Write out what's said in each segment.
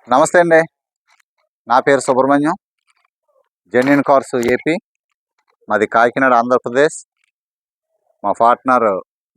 నమస్తే అండి. నా పేరు సుబ్రహ్మణ్యం. Genuine cars AP. మాది కాకినాడ, ఆంధ్రప్రదేశ్. మా పార్ట్నర్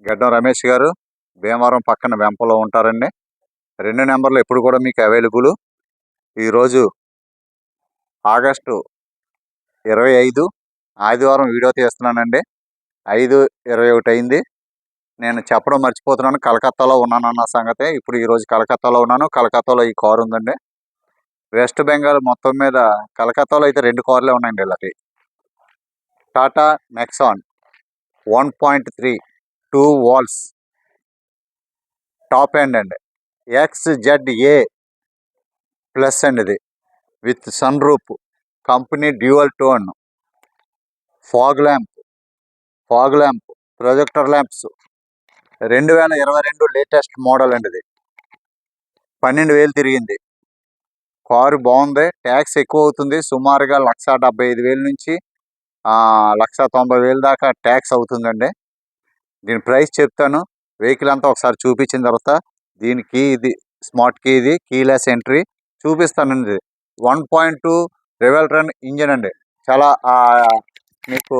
గడ్డం రమేష్ గారు భీమవరం పక్కన వెంపలో ఉంటారండి. 2 నెంబర్లు ఎప్పుడు కూడా మీకు అవైలబుల్. ఈరోజు ఆగస్టు 25 ఆదివారం వీడియో తీస్తున్నానండి. 5:21 అయింది. నేను చెప్పడం మర్చిపోతున్నాను, కలకత్తాలో ఉన్నానన్న సంగతి. ఇప్పుడు ఈరోజు కలకత్తాలో ఉన్నాను. కలకత్తాలో ఈ కారు ఉందండి. వెస్ట్ బెంగాల్ మొత్తం మీద కలకత్తాలో అయితే 2 కార్లే ఉన్నాయండి వీళ్ళకి. టాటా నెక్సాన్ 1.3 2 వాల్స్ టాప్ ఎండ్ అండి. XZA ప్లస్ అండి. ఇది with sun roof, company dual tone, fog lamp, projector lamps. 2022 latest model అండి. ఇది 12,000 తిరిగింది. కారు బాగుంది. ట్యాక్స్ ఎక్కువ అవుతుంది. సుమారుగా 1,75,000 నుంచి 1,90,000 దాకా ట్యాక్స్ అవుతుందండి. దీని ప్రైస్ చెప్తాను. వెహికల్ అంతా ఒకసారి చూపించిన తర్వాత దీనికి ఇది స్మార్ట్ కీ, ఇది కీలెస్ ఎంట్రీ చూపిస్తానండి. 1.2 రివల్ రన్ ఇంజిన్ అండి. చాలా మీకు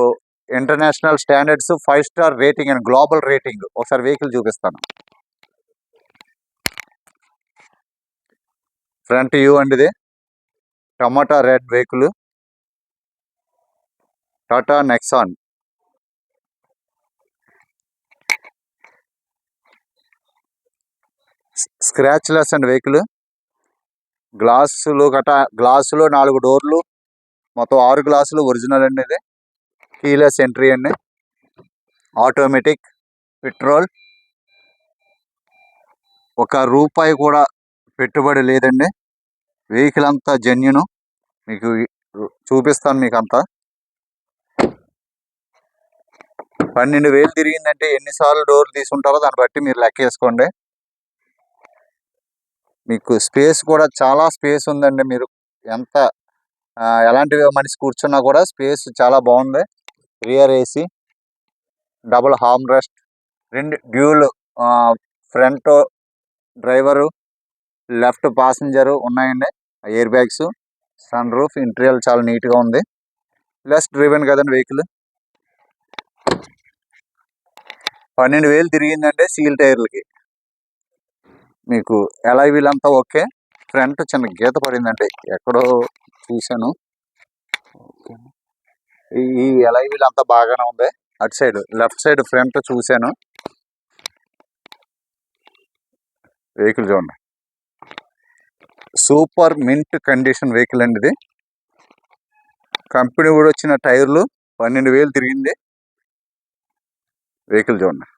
international standards 5 star rating and global rating. ఒకసారి వెహికల్ చూపిస్తాను. ఫ్రంట్ వ్యూ అండి. ఇది tomato red vehicle, Tata Nexon. Scratchless అండి వెహికల్. గ్లాసులు 4 డోర్లు, మొత్తం 6 గ్లాసులు ఒరిజినల్ అండి. ఇది కీలెస్ ఎంట్రీ అండి. Automatic, petrol. ₹1 కూడా పెట్టుబడి లేదండి. వెహికల్ అంతా జెన్యూన్. మీకు చూపిస్తాను. మీకు అంతా 12,000 తిరిగిందంటే ఎన్నిసార్లు డోర్ తీసుకుంటారో దాన్ని బట్టి మీరు లెక్క వేసుకోండి. మీకు స్పేస్ కూడా చాలా స్పేస్ ఉందండి. మీరు ఎంత ఎలాంటి మనిషి కూర్చున్నా కూడా స్పేస్ చాలా బాగుంది. Rear AC, double arm rest, 2 dual front driver, left passenger ఉన్నాయండి. Air bags, sun roof, interior చాలా నీట్గా ఉంది. లెస్ డ్రివెన్ కదండి వెహికల్. 12,000 తిరిగిందంటే సీల్ టైర్లకి. మీకు ఎలా వీలంతా ఓకే. ఫ్రంట్ చిన్న గీత పడిందండి, ఎక్కడో చూశాను. ఈ ఎలా వీలంతా బాగానే ఉంది. అటు సైడ్ లెఫ్ట్ సైడ్ ఫ్రంట్ చూశాను. వెహికల్ చూడండి, సూపర్ మింట్ కండిషన్ వెహికల్ అండి. ఇది కంపెనీ కూడా వచ్చిన టైర్లు. 12,000 తిరిగింది. వెహికల్ చూడండి.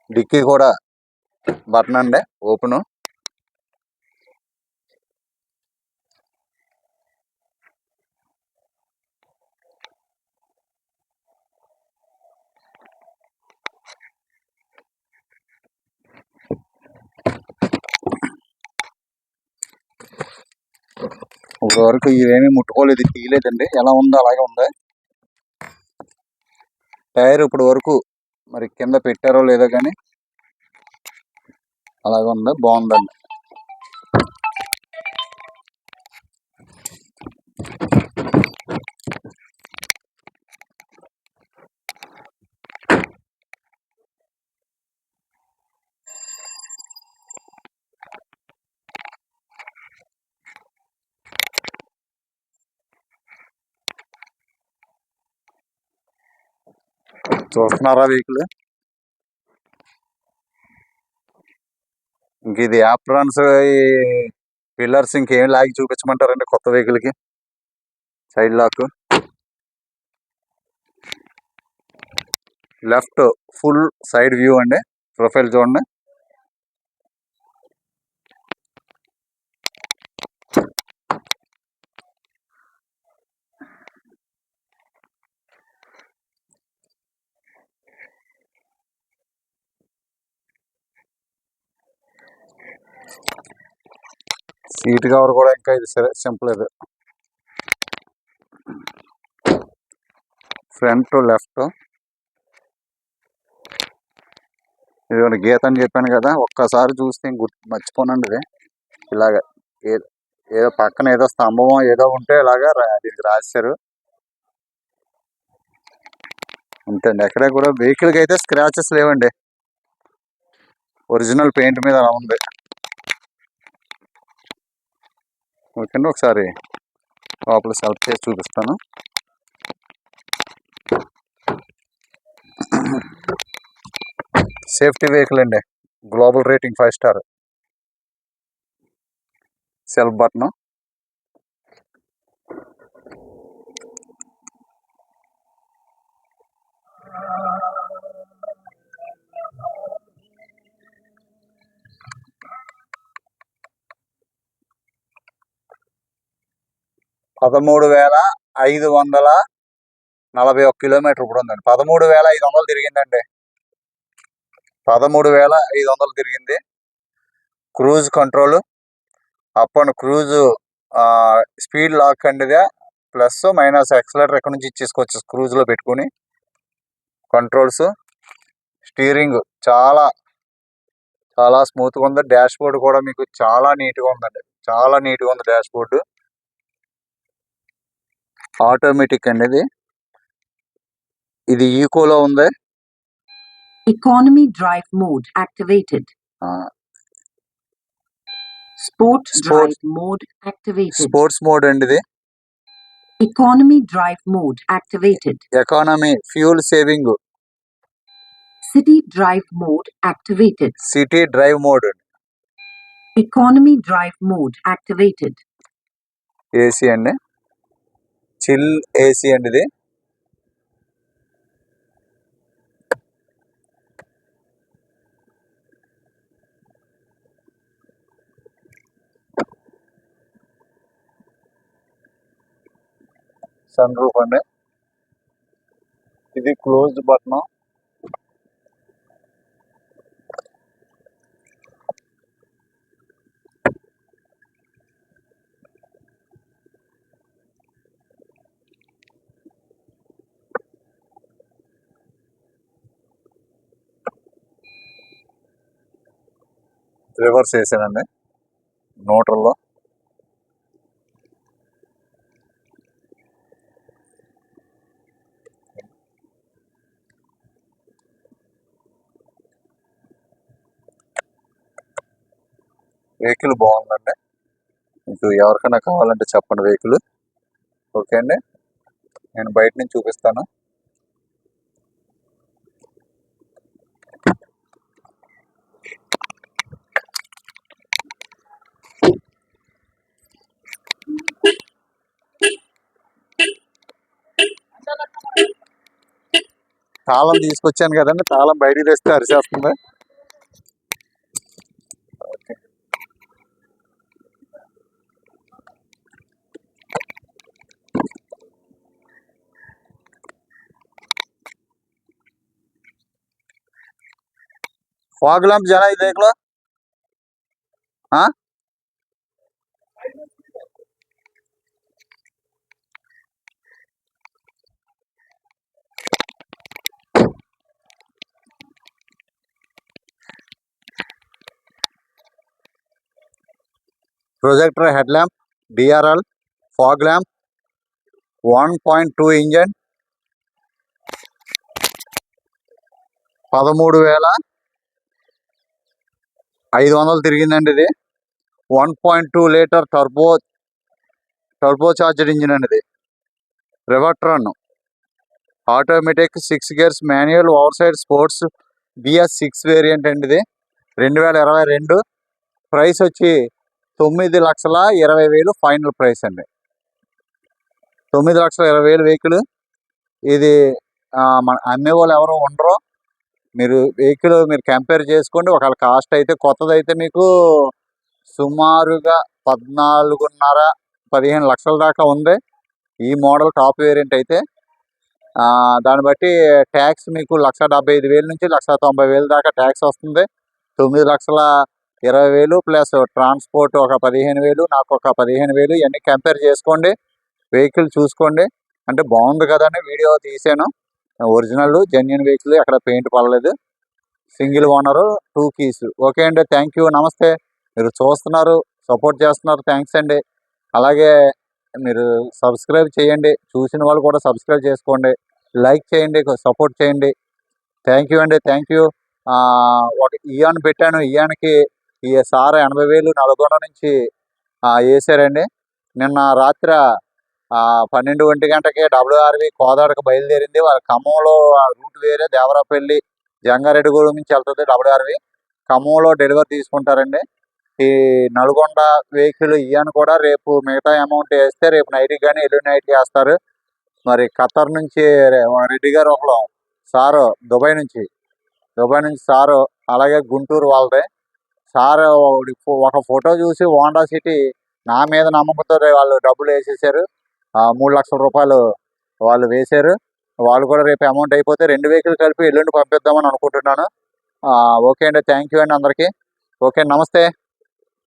డిక్కీ కూడా బటన్ అండి, ఓపెను. ఇప్పటివరకు ఇవేమీ ముట్టుకోలేదు, తీయలేదండి. ఎలా ఉందో అలాగే ఉంది. టైర్ ఇప్పటి వరకు మరి కింద పెట్టారో లేదో కానీ అలాగే ఉంది, బాగుందండి. చూస్తున్నారా వెహికల్? ఇంక ఇది యాప్రాన్స్, పిల్లర్స్ ఇంకేం లాగి చూపించమంటారండి కొత్త వెహికల్కి? Side lock, left full side view అండి. ప్రొఫైల్ చూడండి. సీట్ కవర్ కూడా ఇంకా ఇది సింపుల్. ఇది ఫ్రంట్ లెఫ్ట్. ఇదిగోండి గీత అని చెప్పాను కదా, ఒక్కసారి చూస్తే మర్చిపోనండి ఇది. ఇలాగ ఏదో పక్కన ఏదో స్తంభమో ఏదో ఉంటే ఇలాగా దీనికి రాశారు అంతేండి. ఎక్కడ కూడా వెహికల్కి అయితే స్క్రాచెస్ లేవండి, ఒరిజినల్ పెయింట్ మీద అలా ఉంది. ఓకే అండి, ఒకసారి లోపల సెల్ఫ్ చేసి చూపిస్తాను. సేఫ్టీ వెహికల్ అండి, global rating 5 star. Self button. $13,541 kilometre ఇప్పుడు ఉందండి. 13,500 తిరిగిందండి. 13,500 తిరిగింది. Cruise control, up and cruise speed lock అండి. ఇదే ప్లస్ మైనస్ యాక్సిలరేటర్ ఎక్కడి నుంచి ఇచ్చేసుకోవచ్చు క్రూజ్లో పెట్టుకుని. కంట్రోల్స్, స్టీరింగ్ చాలా చాలా స్మూత్గా ఉంది. డాష్ బోర్డ్ కూడా మీకు చాలా నీట్గా ఉందండి, చాలా నీట్గా ఉంది డాష్ బోర్డు. ఆటోమేటిక్ అండి ఇది ఈకోలో ఉంది. Economy drive mode activated. Sports drive mode activated. Sports mode అండి ఇది. Economy drive mode activated. Economy fuel saving. City drive mode activated. City drive mode. Economy drive mode activated. AC అండి, chill AC అండి ఇది. Sun roof అండి, ఇది closed button. Reverse వేసానండి న్యూట్రల్లో. Vehicle బాగుందండి, మీకు ఎవరికైనా కావాలంటే చెప్పండి వెహికల్. ఓకే అండి, నేను బయట నుంచి చూపిస్తాను. తాళం తీసుకొచ్చాను కదండి, తాళం బయటికి తెస్తే అరిచేస్తుంది. फॉग लैंप जरा देख लो। हाँ projector headlamp DRL fog lamp 1.2 engine 13,500 తిరిగిందండి ఇది. 1.2 లీటర్ టర్బో చార్జర్ ఇంజిన్ అండి ఇది. Revotron automatic 6 gears manual over side sports BS6 variant అండి ఇది. 2022. ప్రైస్ వచ్చి 9,20,000 ఫైనల్ ప్రైస్ అండి. 9,20,000 వెహికల్ ఇది. మన అమ్మే వాళ్ళు ఎవరు ఉండరు, మీరు వెహికల్ మీరు కంపేర్ చేసుకోండి. ఒకవేళ కాస్ట్ అయితే కొత్తదైతే మీకు సుమారుగా 14,5-15 లక్షల దాకా ఉంది ఈ మోడల్ టాప్ వేరియంట్ అయితే. దాన్ని బట్టి ట్యాక్స్ మీకు 1,75,000 నుంచి 1,90,000 దాకా ట్యాక్స్ వస్తుంది. 9,20,000 ప్లస్ ట్రాన్స్పోర్ట్ ఒక 15,000, నాకు ఒక 15,000, ఇవన్నీ కంపేర్ చేసుకోండి, వెహికల్ చూసుకోండి. అంటే బాగుంది కదా అని వీడియో తీసాను. ఒరిజినల్ జెన్యున్ వెహికల్, ఎక్కడ పెయింట్ పడలేదు. Single owner, 2 keys. ఓకే అండి, థ్యాంక్ యూ, నమస్తే. మీరు చూస్తున్నారు, సపోర్ట్ చేస్తున్నారు, థ్యాంక్స్ అండి. అలాగే మీరు సబ్స్క్రైబ్ చేయండి, చూసిన వాళ్ళు కూడా సబ్స్క్రైబ్ చేసుకోండి, లైక్ చేయండి, సపోర్ట్ చేయండి. థ్యాంక్ యూ అండి, థ్యాంక్ యూ. ఒక ఇయాన్ పెట్టాను, ఇయాన్కి ఈ సార్ 80,000 నల్గొండ నుంచి వేసారండి. నిన్న రాత్రి 12 గంటకి WRV కోదాడకు బయలుదేరింది. వాళ్ళ ఖమ్మంలో రూట్ వేరే, దేవరాపల్లి జంగారెడ్డిగూడెం నుంచి వెళ్తుంది WRV. ఖమ్మంలో డెలివరీ తీసుకుంటారండి. ఈ నల్గొండ వెహికల్ ఇయాన్ కూడా రేపు మిగతా అమౌంట్ వేస్తే రేపు నైట్కి కానీ ఎల్లుండి నైట్కి వేస్తారు. మరి ఖత్తర్ నుంచి రెడ్డి గారు ఒకరు సారు, దుబాయ్ నుంచి సారు, అలాగే గుంటూరు వాళ్ళదే సారు. ఒక ఫోటో చూసి హోండా సిటీ నా మీద నమ్మకంతో వాళ్ళు డబ్బులు వేసేసారు. 3 లక్షల రూపాయలు వాళ్ళు వేశారు. వాళ్ళు కూడా రేపు అమౌంట్ అయిపోతే 2 వెహికల్ కలిపి ఎల్లుండి పంపిద్దామని అనుకుంటున్నాను. ఓకే అండి, థ్యాంక్ యూ అండి అందరికీ. ఓకే, నమస్తే.